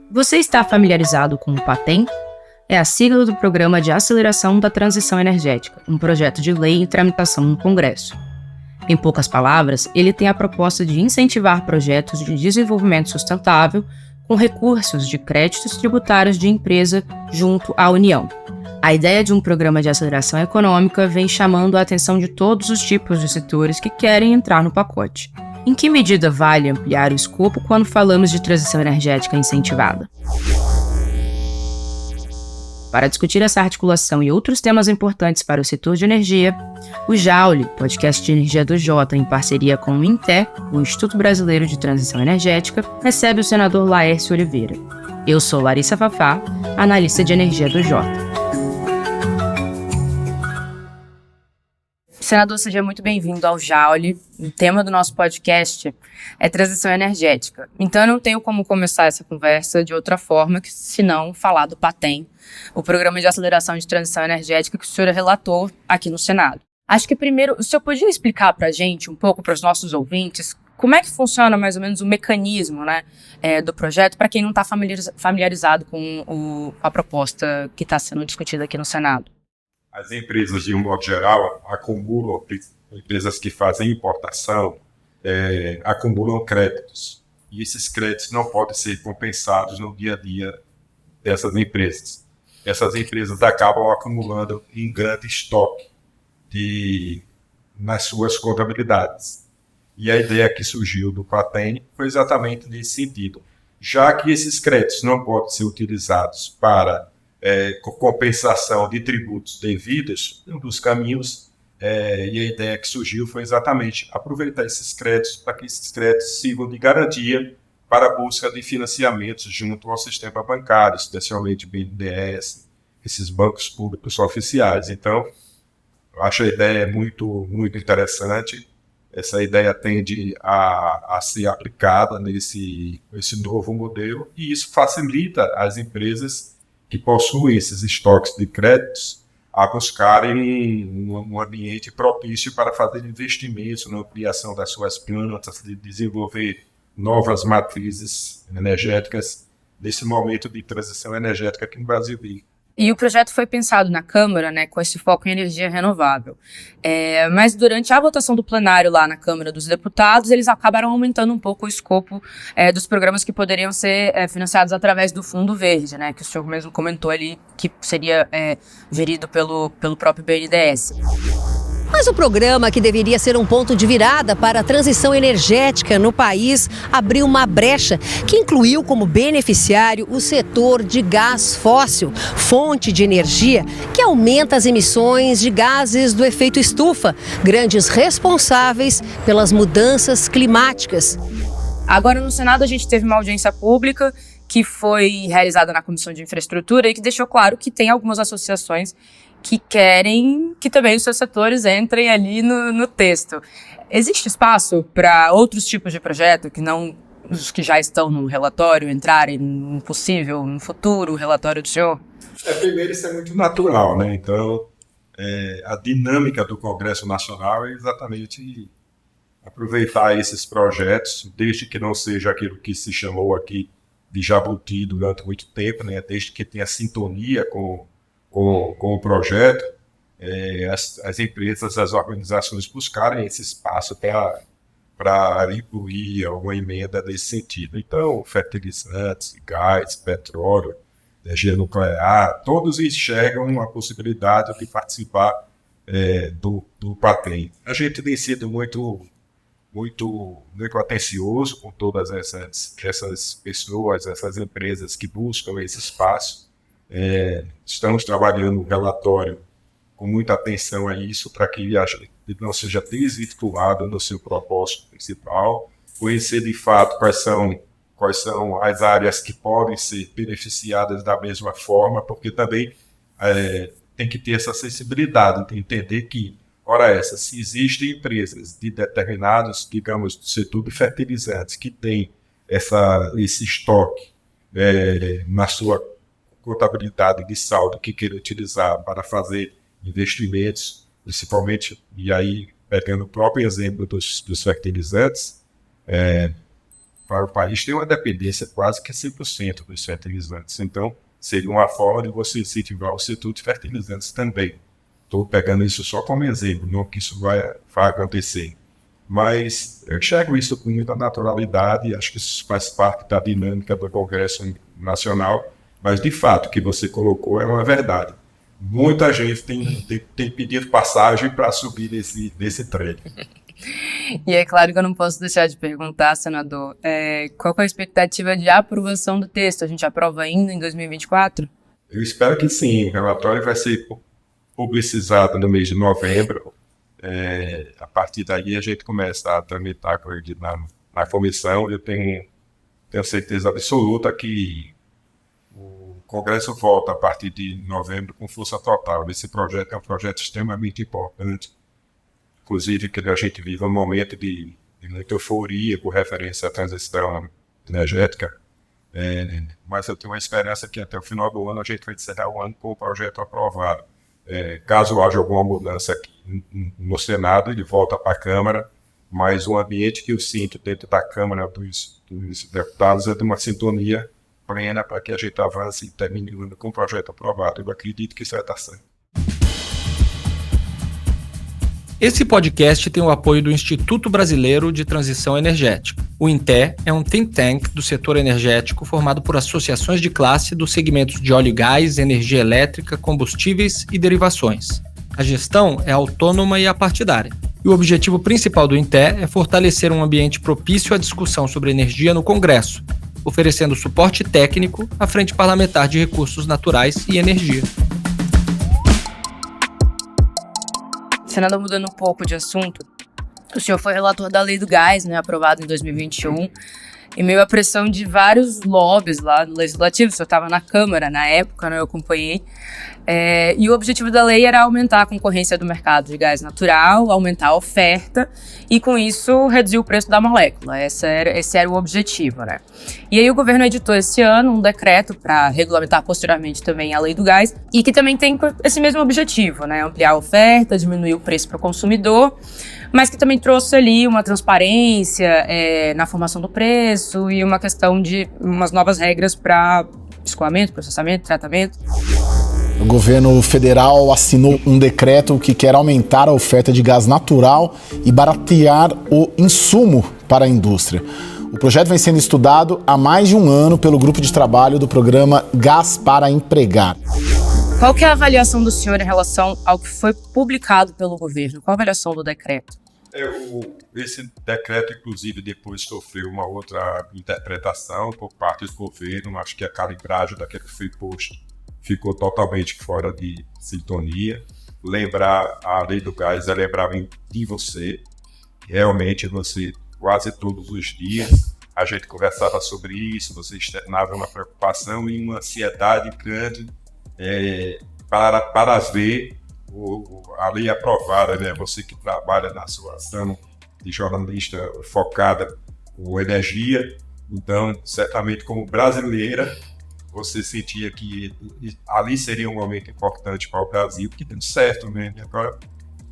Você está familiarizado com o PATEM? É a sigla do Programa de Aceleração da Transição Energética, um projeto de lei em tramitação no Congresso. Em poucas palavras, ele tem a proposta de incentivar projetos de desenvolvimento sustentável com recursos de créditos tributários de empresa junto à União. A ideia de um programa de aceleração econômica vem chamando a atenção de todos os tipos de setores que querem entrar no pacote. Em que medida vale ampliar o escopo quando falamos de transição energética incentivada? Para discutir essa articulação e outros temas importantes para o setor de energia, o Jaule, podcast de energia do Jota, em parceria com o INTE, o Instituto Brasileiro de Transição Energética, recebe o senador Laércio Oliveira. Eu sou Larissa Fafá, analista de energia do Jota. Senador, seja muito bem-vindo ao Jaule. O tema do nosso podcast é transição energética. Então, eu não tenho como começar essa conversa de outra forma que se não falar do PATEM, o Programa de Aceleração de Transição Energética que o senhor é relator aqui no Senado. Acho que primeiro, o senhor podia explicar para a gente, um pouco para os nossos ouvintes, como é que funciona mais ou menos o mecanismo, do projeto, para quem não está familiarizado com a proposta que está sendo discutida aqui no Senado? As empresas, de um modo geral, acumulam, empresas que fazem importação, acumulam créditos. E esses créditos não podem ser compensados no dia a dia dessas empresas. Essas empresas acabam acumulando em grande estoque nas suas contabilidades. E a ideia que surgiu do PATEM foi exatamente nesse sentido. Já que esses créditos não podem ser utilizados para compensação de tributos devidos, um dos caminhos, e a ideia que surgiu foi exatamente aproveitar esses créditos para que esses créditos sirvam de garantia para a busca de financiamentos junto ao sistema bancário, especialmente BNDES, esses bancos públicos oficiais. Então, eu acho a ideia muito, muito interessante. Essa ideia tende a ser aplicada nesse novo modelo, e isso facilita as empresas que possuem esses estoques de créditos a buscarem um ambiente propício para fazer investimentos na ampliação das suas plantas, de desenvolver novas matrizes energéticas nesse momento de transição energética aqui no Brasil. E o projeto foi pensado na Câmara, com esse foco em energia renovável. Mas durante a votação do plenário lá na Câmara dos Deputados, eles acabaram aumentando um pouco o escopo dos programas que poderiam ser financiados através do Fundo Verde, que o senhor mesmo comentou ali que seria gerido pelo próprio BNDES. Mas o programa, que deveria ser um ponto de virada para a transição energética no país, abriu uma brecha que incluiu como beneficiário o setor de gás fóssil, fonte de energia que aumenta as emissões de gases do efeito estufa, grandes responsáveis pelas mudanças climáticas. Agora, no Senado, a gente teve uma audiência pública que foi realizada na Comissão de Infraestrutura e que deixou claro que tem algumas associações que querem que também os seus setores entrem ali no texto. Existe espaço para outros tipos de projeto que não os que já estão no relatório entrarem no possível, no futuro, relatório do senhor? Primeiro, isso é muito natural, Então, a dinâmica do Congresso Nacional é exatamente aproveitar esses projetos, desde que não seja aquilo que se chamou aqui de jabuti durante muito tempo, Desde que tenha sintonia com o projeto, as empresas, as organizações buscarem esse espaço para incluir alguma emenda nesse sentido. Então, fertilizantes, gás, petróleo, energia nuclear, todos enxergam a possibilidade de participar do PATEM. A gente tem sido muito atencioso com todas essas pessoas, essas empresas que buscam esse espaço. Estamos trabalhando um relatório com muita atenção a isso, para que ele não seja desvirtuado no seu propósito principal, conhecer de fato quais são as áreas que podem ser beneficiadas da mesma forma, porque também tem que ter essa sensibilidade de entender que, se existem empresas de determinados, digamos, do setor de fertilizantes que têm esse estoque na sua contabilidade de saldo que queira utilizar para fazer investimentos, principalmente, e aí pegando o próprio exemplo dos fertilizantes, para o país tem uma dependência quase que 100% dos fertilizantes. Então, seria uma forma de você incentivar o setor de fertilizantes também. Estou pegando isso só como exemplo, não que isso vai acontecer. Mas eu enxergo isso com muita naturalidade, acho que isso faz parte da dinâmica do Congresso Nacional, mas de fato o que você colocou é uma verdade. Muita gente tem pedido passagem para subir nesse trem. E é claro que eu não posso deixar de perguntar, senador, qual é a expectativa de aprovação do texto? A gente aprova ainda em 2024? Eu espero que sim, o relatório vai ser publicizado no mês de novembro. A partir daí a gente começa a tramitar com ele na comissão. Eu tenho certeza absoluta que o Congresso volta a partir de novembro com força total. Esse projeto é um projeto extremamente importante, inclusive que a gente vive um momento de muita euforia com referência à transição energética, mas eu tenho uma esperança que até o final do ano a gente vai encerrar o ano com o projeto aprovado. Caso haja alguma mudança aqui no Senado, ele volta para a Câmara, mas o ambiente que eu sinto dentro da Câmara dos deputados é de uma sintonia plena para que a gente avance e termine o ano com o projeto aprovado. Eu acredito que isso vai dar certo. Esse podcast tem o apoio do Instituto Brasileiro de Transição Energética. O INTE é um think tank do setor energético formado por associações de classe dos segmentos de óleo e gás, energia elétrica, combustíveis e derivações. A gestão é autônoma e apartidária. E o objetivo principal do INTE é fortalecer um ambiente propício à discussão sobre energia no Congresso, oferecendo suporte técnico à Frente Parlamentar de Recursos Naturais e Energia. Senador, mudando um pouco de assunto, o senhor foi relator da Lei do Gás, né, aprovada em 2021, e meio à pressão de vários lobbies lá no Legislativo. O senhor estava na Câmara na época, né, eu acompanhei, e o objetivo da lei era aumentar a concorrência do mercado de gás natural, aumentar a oferta e, com isso, reduzir o preço da molécula. Esse era o objetivo, né? E aí o governo editou esse ano um decreto para regulamentar posteriormente também a Lei do Gás e que também tem esse mesmo objetivo, né? Ampliar a oferta, diminuir o preço para o consumidor, mas que também trouxe ali uma transparência na formação do preço e uma questão de umas novas regras para escoamento, processamento, tratamento. O governo federal assinou um decreto que quer aumentar a oferta de gás natural e baratear o insumo para a indústria. O projeto vem sendo estudado há mais de um ano pelo grupo de trabalho do programa Gás para Empregar. Qual que é a avaliação do senhor em relação ao que foi publicado pelo governo? Qual a avaliação do decreto? Esse decreto, inclusive, depois sofreu uma outra interpretação por parte do governo. Acho que a calibragem daquilo que foi posto ficou totalmente fora de sintonia. Lembrar a Lei do Gás é lembrar de você. Realmente, você, quase todos os dias, a gente conversava sobre isso, você externava uma preocupação e uma ansiedade grande para ver a lei aprovada, né? Você que trabalha na sua ação de jornalista focada com energia, então, certamente, como brasileira, você sentia que ali seria um momento importante para o Brasil, que deu certo, né? E agora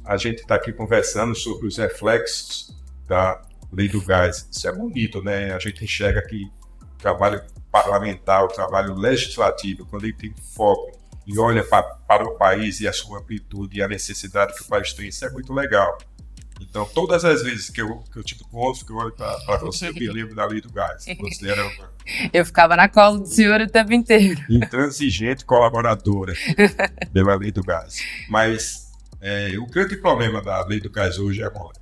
a gente está aqui conversando sobre os reflexos da Lei do Gás. Isso é bonito, né? A gente enxerga que o trabalho parlamentar, o trabalho legislativo, quando ele tem foco e olha para o país e a sua amplitude e a necessidade que o país tem, isso é muito legal. Então, todas as vezes que eu tive conversa, que eu olho para você, eu me lembro da Lei do Gás. Você era Eu ficava na cola do senhor o tempo inteiro. Intransigente colaboradora pela Lei do Gás. Mas o grande problema da Lei do Gás hoje é agora.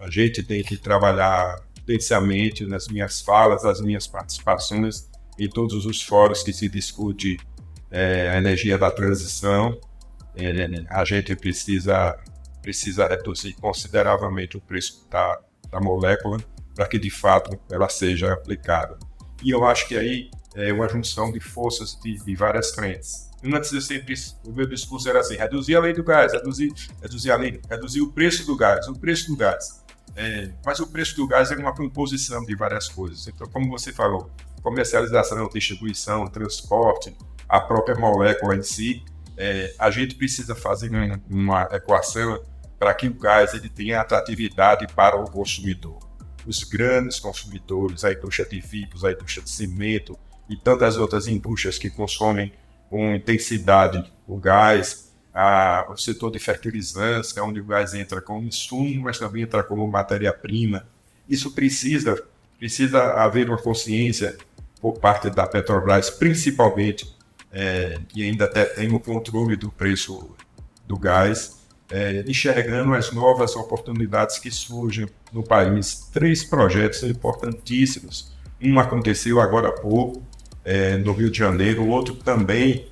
A gente tem que trabalhar intensamente nas minhas falas, nas minhas participações, em todos os fóruns que se discute a energia da transição. A gente precisa reduzir consideravelmente o preço da molécula para que, de fato, ela seja aplicada. E eu acho que aí é uma junção de forças de várias frentes. Antes eu sempre, o meu discurso era assim, reduzir a lei do gás, reduzir o preço do gás, mas o preço do gás é uma composição de várias coisas. Então, como você falou, comercialização, distribuição, transporte, a própria molécula em si, a gente precisa fazer uma equação para que o gás ele tenha atratividade para o consumidor. os grandes consumidores, a indústria de vidros, a indústria de cimento e tantas outras indústrias que consomem com intensidade o gás, o setor de fertilizantes, que é onde o gás entra como insumo, mas também entra como matéria-prima. Isso precisa haver uma consciência por parte da Petrobras, principalmente, que ainda tem o controle do preço do gás, enxergando as novas oportunidades que surgem no país. 3 projetos importantíssimos. Um aconteceu agora há pouco, no Rio de Janeiro, o outro também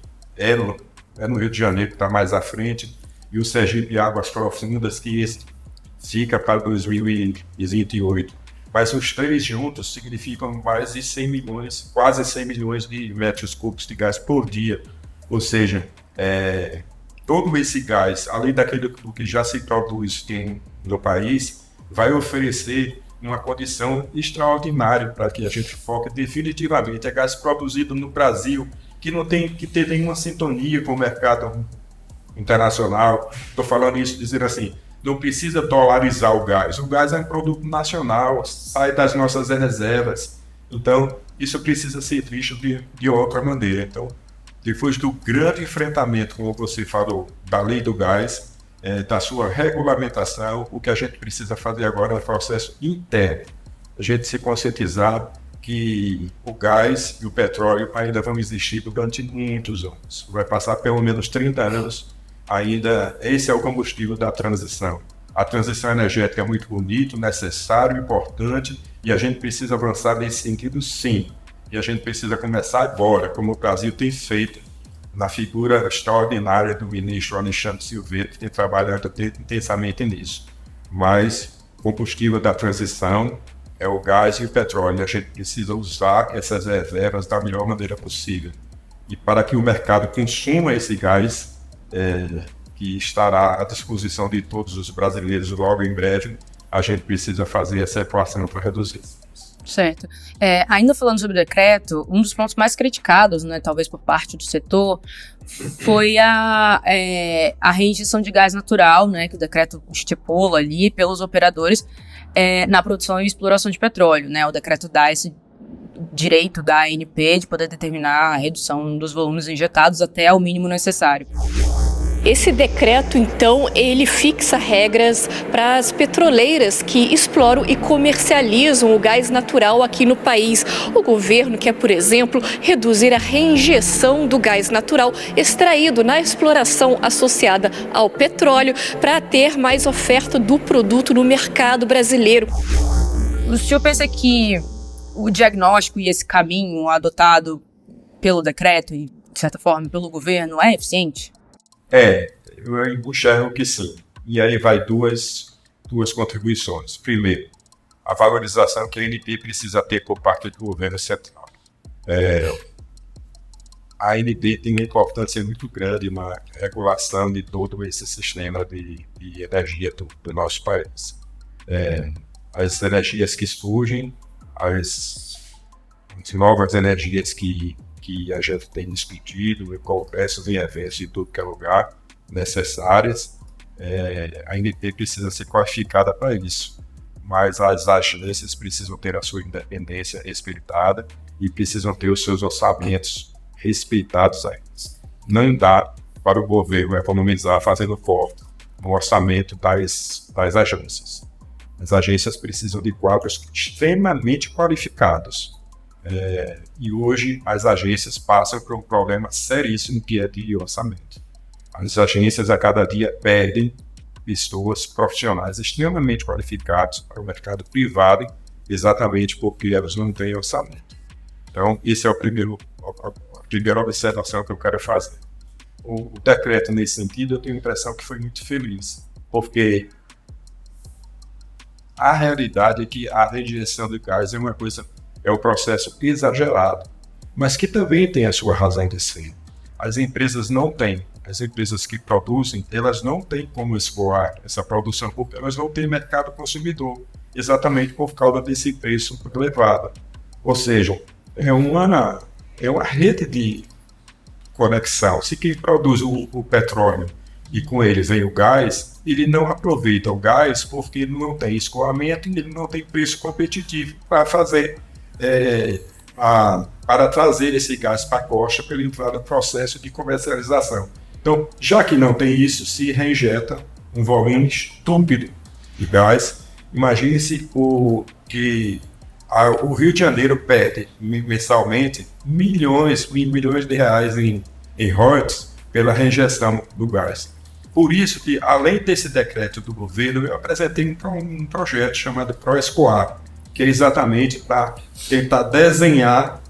no Rio de Janeiro, que está mais à frente, e o Sergipe Águas Profundas, que fica para 2028. Mas os 3 juntos significam mais de 100 milhões, quase 100 milhões de metros cúbicos de gás por dia. Ou seja, todo esse gás, além daquilo que já se produz no país, vai oferecer uma condição extraordinária para que a gente foque definitivamente. É gás produzido no Brasil, que não tem que ter nenhuma sintonia com o mercado internacional. Estou falando isso, dizendo assim, não precisa dolarizar o gás. O gás é um produto nacional, sai das nossas reservas. Então, isso precisa ser visto de outra maneira. Então, depois do grande enfrentamento, como você falou, da lei do gás, da sua regulamentação, o que a gente precisa fazer agora é um processo interno. A gente se conscientizar que o gás e o petróleo ainda vão existir durante muitos anos. Vai passar pelo menos 30 anos ainda. Esse é o combustível da transição. A transição energética é muito bonito, necessário, importante, e a gente precisa avançar nesse sentido, sim. E a gente precisa começar agora, como o Brasil tem feito, na figura extraordinária do ministro Alexandre Silveira, que tem trabalhado intensamente nisso. Mas o combustível da transição é o gás e o petróleo. A gente precisa usar essas reservas da melhor maneira possível. E para que o mercado consuma esse gás, que estará à disposição de todos os brasileiros logo em breve, a gente precisa fazer essa equação para reduzir. Certo. Ainda falando sobre o decreto, um dos pontos mais criticados, né, talvez por parte do setor, foi a reinjeção de gás natural, né, que o decreto estipula ali pelos operadores na produção e exploração de petróleo, né? O decreto dá esse direito da ANP de poder determinar a redução dos volumes injetados até o mínimo necessário. Esse decreto, então, ele fixa regras para as petroleiras que exploram e comercializam o gás natural aqui no país. O governo quer, por exemplo, reduzir a reinjeção do gás natural extraído na exploração associada ao petróleo para ter mais oferta do produto no mercado brasileiro. O senhor pensa que o diagnóstico e esse caminho adotado pelo decreto e, de certa forma, pelo governo é eficiente? Eu enxergo que sim. E aí vai duas contribuições. Primeiro, a valorização que a ANP precisa ter por parte do governo central. A ANP tem uma importância muito grande na regulação de todo esse sistema de energia do nosso país. As energias que surgem, as novas energias que a gente tem discutido, em congressos, em eventos, em tudo que é lugar, necessárias, a ANP precisa ser qualificada para isso. Mas as agências precisam ter a sua independência respeitada e precisam ter os seus orçamentos respeitados ainda. Não dá para o governo economizar fazendo corte no orçamento das agências. As agências precisam de quadros extremamente qualificados. E hoje as agências passam por um problema seríssimo que é de orçamento. As agências a cada dia perdem pessoas profissionais extremamente qualificadas para o mercado privado, exatamente porque elas não têm orçamento. Então, esse é a primeira observação que eu quero fazer. O decreto, nesse sentido, eu tenho a impressão que foi muito feliz, porque a realidade é que a rejeição de gás é um processo exagerado, mas que também tem a sua razão de ser. As empresas não têm. As empresas que produzem, elas não têm como explorar essa produção, porque elas não têm mercado consumidor, exatamente por causa desse preço elevado. Ou seja, é uma rede de conexão. Se quem produz o petróleo e com ele vem o gás, ele não aproveita o gás porque ele não tem escoamento e ele não tem preço competitivo para fazer, para trazer esse gás para a costa para ele entrar no processo de comercialização. Então, já que não tem isso, se reinjeta um volume estúpido de gás. Imagine-se que o Rio de Janeiro perde mensalmente milhões de reais em royalties pela reinjeção do gás. Por isso que, além desse decreto do governo, eu apresentei um projeto chamado ProEscoar, que é exatamente para tentar desenhar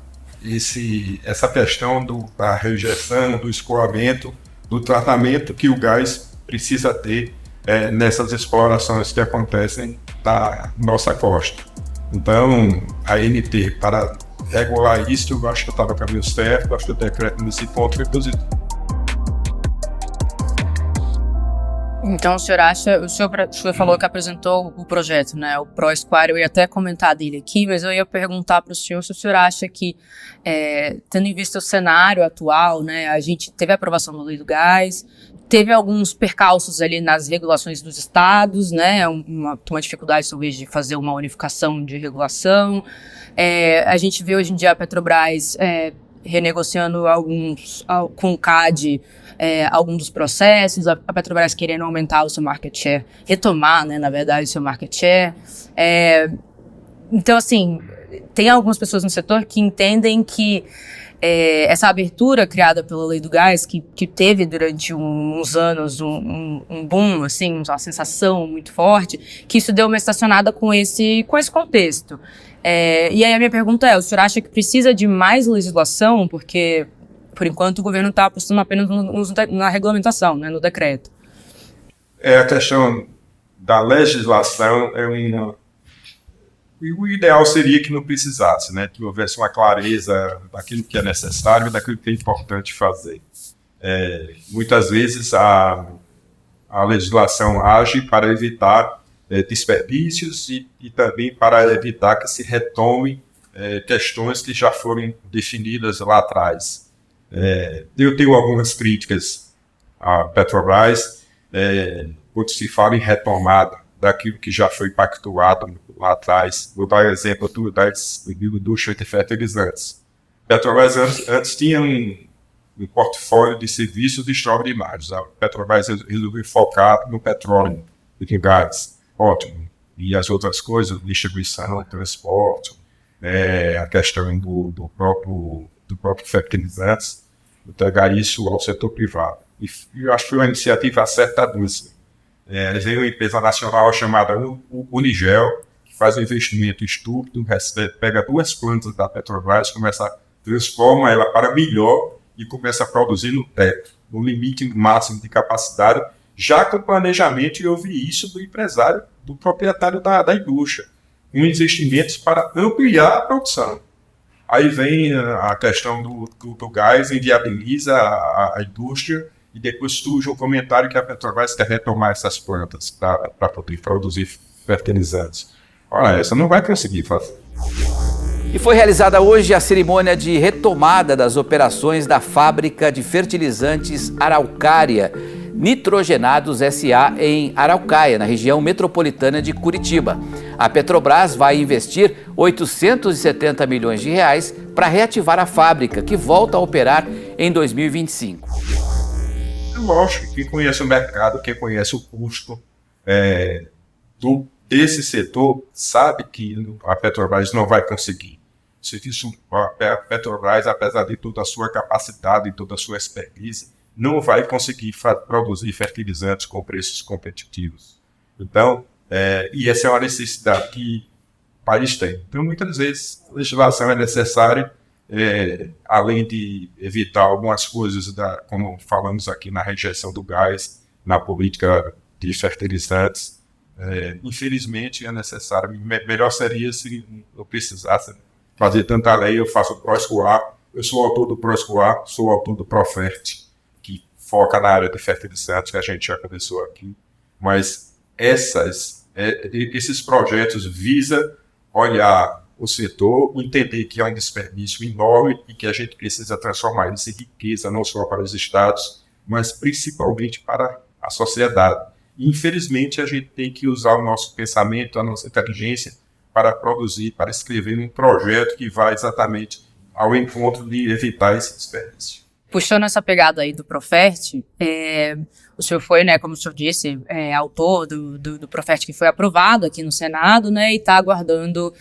essa questão da reinjeção, do escoamento, do tratamento que o gás precisa ter nessas explorações que acontecem na nossa costa. Então, a ANT, para regular isso, eu acho que está no caminho certo, acho que o decreto nesse ponto foi positivo. Então, o senhor falou que apresentou o projeto, né, o ProEscoar, eu ia até comentar dele aqui, mas eu ia perguntar para o senhor se o senhor acha que, tendo em vista o cenário atual, né, a gente teve a aprovação da Lei do Gás, teve alguns percalços ali nas regulações dos estados, né, uma dificuldade talvez de fazer uma unificação de regulação, a gente vê hoje em dia a Petrobras renegociando com o CAD, alguns dos processos, a Petrobras querendo aumentar o seu market share, retomar, né, na verdade, o seu market share. Então, assim, tem algumas pessoas no setor que entendem que essa abertura criada pela Lei do Gás, que teve durante uns anos um boom, assim, uma sensação muito forte, que isso deu uma estacionada com esse contexto. E aí a minha pergunta o senhor acha que precisa de mais legislação? Porque, por enquanto, o governo está apostando apenas na regulamentação, né, no decreto. A questão da legislação o ideal seria que não precisasse, né, que houvesse uma clareza daquilo que é necessário e daquilo que é importante fazer. Muitas vezes a legislação age para evitar desperdícios e também para evitar que se retome questões que já foram definidas lá atrás. Eu tenho algumas críticas à Petrobras quando se fala em retomada daquilo que já foi pactuado lá atrás. Vou dar exemplo da indústria de fertilizantes. Petrobras antes tinha um portfólio de serviços extraordinários. A Petrobras resolveu focar no petróleo e no gás. Ótimo. E as outras coisas, distribuição, transporte, a questão do próprio fertilizantes, entregar isso ao setor privado. E eu acho que foi uma iniciativa acertadíssima. Veio uma empresa nacional chamada Unigel, que faz um investimento estúpido, pega 2 plantas da Petrobras, transforma ela para melhor e começa a produzir no teto, no limite máximo de capacidade, já com planejamento, e eu vi isso do empresário, do proprietário da indústria, com investimentos para ampliar a produção. Aí vem a questão do gás, inviabiliza a indústria, e depois surge o comentário que a Petrobras quer retomar essas plantas para poder produzir fertilizantes. Olha, essa não vai conseguir fazer. E foi realizada hoje a cerimônia de retomada das operações da fábrica de fertilizantes Araucária Nitrogenados S.A. em Araucária, na região metropolitana de Curitiba. A Petrobras vai investir 870 milhões de reais para reativar a fábrica, que volta a operar em 2025. Lógico, quem conhece o mercado, quem conhece o custo desse setor, sabe que a Petrobras não vai conseguir. A Petrobras, apesar de toda a sua capacidade e toda a sua expertise, não vai conseguir produzir fertilizantes com preços competitivos. Então, e essa é uma necessidade que o país tem. Então, muitas vezes, a legislação é necessária, além de evitar algumas coisas, como falamos aqui na rejeição do gás, na política de fertilizantes. Infelizmente, é necessário. Melhor seria se não precisasse fazer tanta lei. Eu faço o ProEscoar, eu sou autor do ProEscoar, sou autor do Profert, que foca na área de fertilizantes, que a gente já conversou aqui. Mas esses projetos visam olhar o setor, entender que é um desperdício enorme e que a gente precisa transformar isso em riqueza, não só para os estados, mas principalmente para a sociedade. E, infelizmente, a gente tem que usar o nosso pensamento, a nossa inteligência para produzir, para escrever um projeto que vai exatamente ao encontro de evitar esse desperdício. Puxando essa pegada aí do Profert, o senhor foi, né, como o senhor disse, autor do Profert que foi aprovado aqui no Senado, né, e está aguardando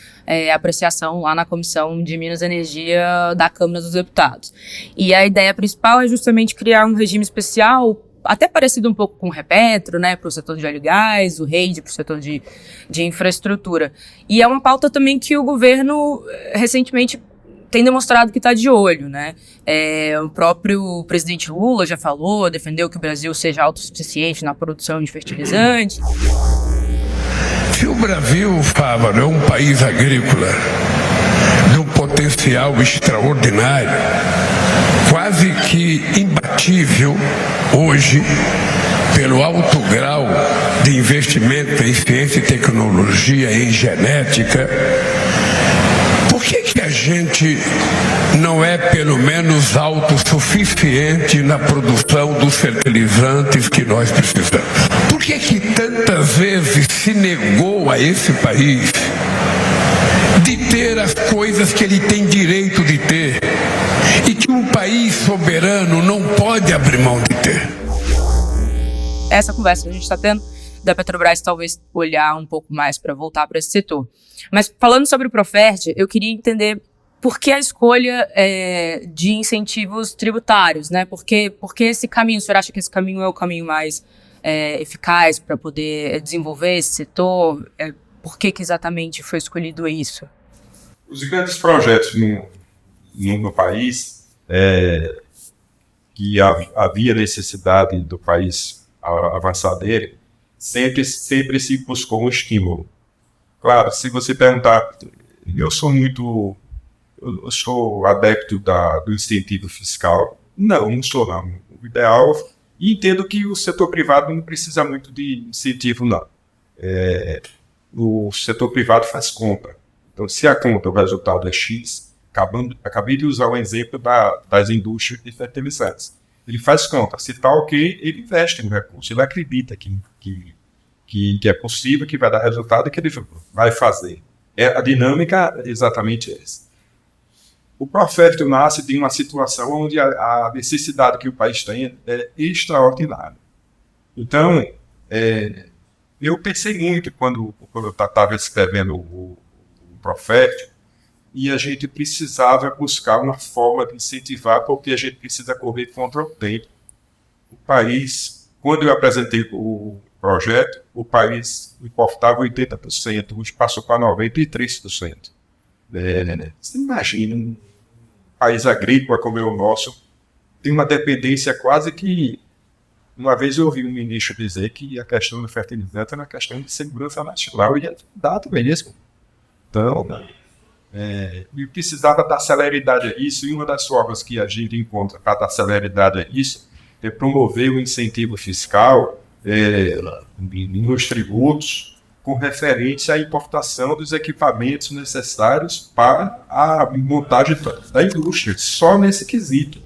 apreciação lá na Comissão de Minas e Energia da Câmara dos Deputados. E a ideia principal é justamente criar um regime especial, até parecido um pouco com o Repetro, né, para o setor de óleo e gás, o REID para o setor de infraestrutura. E é uma pauta também que o governo recentemente tem demonstrado que está de olho, né? O próprio presidente Lula já falou, defendeu que o Brasil seja autossuficiente na produção de fertilizantes. Se o Brasil, Fávaro, é um país agrícola de um potencial extraordinário, quase que imbatível hoje, pelo alto grau de investimento em ciência e tecnologia, em genética, por que a gente não é pelo menos autossuficiente na produção dos fertilizantes que nós precisamos? Por que tantas vezes se negou a esse país de ter as coisas que ele tem direito de ter e que um país soberano não pode abrir mão de ter? Essa conversa que a gente está tendo da Petrobras talvez olhar um pouco mais para voltar para esse setor. Mas falando sobre o Profert, eu queria entender por que a escolha de incentivos tributários, né? Por que esse caminho? O senhor acha que esse caminho é o caminho mais eficaz para poder desenvolver esse setor? Por que exatamente foi escolhido isso? Os grandes projetos no país, que havia necessidade do país avançar dele, sempre se buscou um estímulo. Claro, se você perguntar, eu sou adepto do incentivo fiscal. Não sou não. O ideal, e entendo que o setor privado não precisa muito de incentivo, não. O setor privado faz conta. Então, se a conta, o resultado é X, acabei de usar o exemplo das indústrias de fertilizantes. Ele faz conta. Se está ok, ele investe no recurso. Ele acredita que é possível, que vai dar resultado e que ele vai fazer. A dinâmica é exatamente essa. O Profert nasce de uma situação onde a necessidade que o país tem é extraordinária. Então, eu pensei muito quando eu estava escrevendo o Profert, e a gente precisava buscar uma forma de incentivar, porque a gente precisa correr contra o tempo. O país, quando eu apresentei o projeto, o país importava 80%, hoje passou para 93%. Você imagina, um país agrícola como é o nosso, tem uma dependência quase que... Uma vez eu ouvi um ministro dizer que a questão do fertilizante é uma questão de segurança nacional, e é dado mesmo. Então, e precisava dar celeridade a isso, e uma das formas que a gente encontra para dar celeridade a isso é promover o incentivo fiscal nos tributos com referência à importação dos equipamentos necessários para a montagem da indústria, só nesse quesito.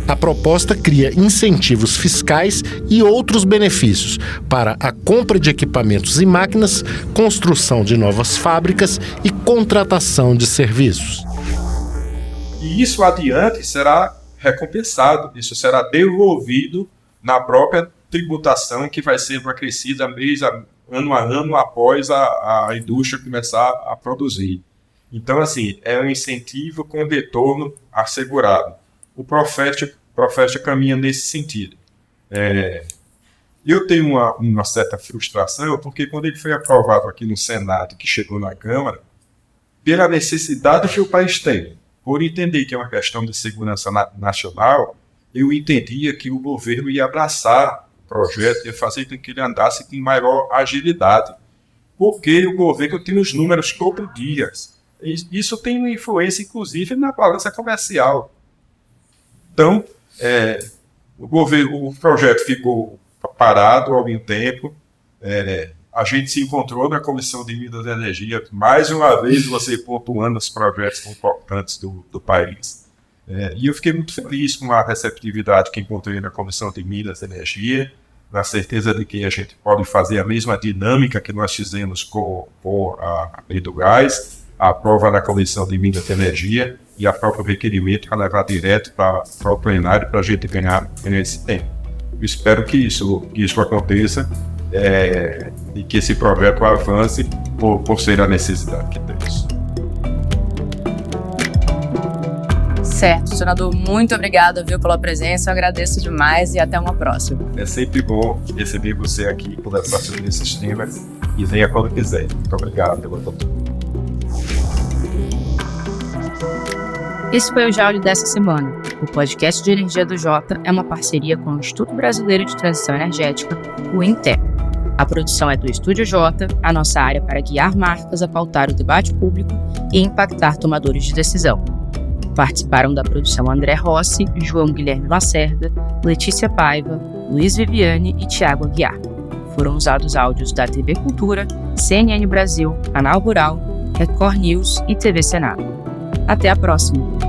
A proposta cria incentivos fiscais e outros benefícios para a compra de equipamentos e máquinas, construção de novas fábricas e contratação de serviços. E isso adiante será recompensado, isso será devolvido na própria tributação que vai ser acrescida ano a ano após a indústria começar a produzir. Então, assim, é um incentivo com retorno assegurado. O Profert caminha nesse sentido. Eu tenho uma certa frustração, porque quando ele foi aprovado aqui no Senado, que chegou na Câmara, pela necessidade que o país tem, por entender que é uma questão de segurança nacional, eu entendia que o governo ia abraçar o projeto, ia fazer com que ele andasse com maior agilidade, porque o governo tem os números todo dia. Isso tem uma influência, inclusive, na balança comercial. Então, o projeto ficou parado há algum tempo. A gente se encontrou na Comissão de Minas e Energia, mais uma vez você pontuando os projetos importantes do país. E eu fiquei muito feliz com a receptividade que encontrei na Comissão de Minas e Energia. na certeza de que a gente pode fazer a mesma dinâmica que nós fizemos com a lei do gás, a aprova na Comissão de Minas e Energia e a própria requerimento para levar direto para o plenário para a gente ganhar esse tempo. Eu espero que isso aconteça e que esse projeto avance por ser a necessidade que temos. Certo, senador, muito obrigado, pela presença, eu agradeço demais e até uma próxima. É sempre bom receber você aqui, conversar sobre esses temas e venha quando quiser. Muito obrigado pela oportunidade. Esse foi o Jaule dessa semana. O podcast de energia do Jota é uma parceria com o Instituto Brasileiro de Transição Energética, o INTE. A produção é do Estúdio Jota, a nossa área para guiar marcas a pautar o debate público e impactar tomadores de decisão. Participaram da produção André Rossi, João Guilherme Lacerda, Letícia Paiva, Luiz Viviane e Tiago Aguiar. Foram usados áudios da TV Cultura, CNN Brasil, Canal Rural, Record News e TV Senado. Até a próxima!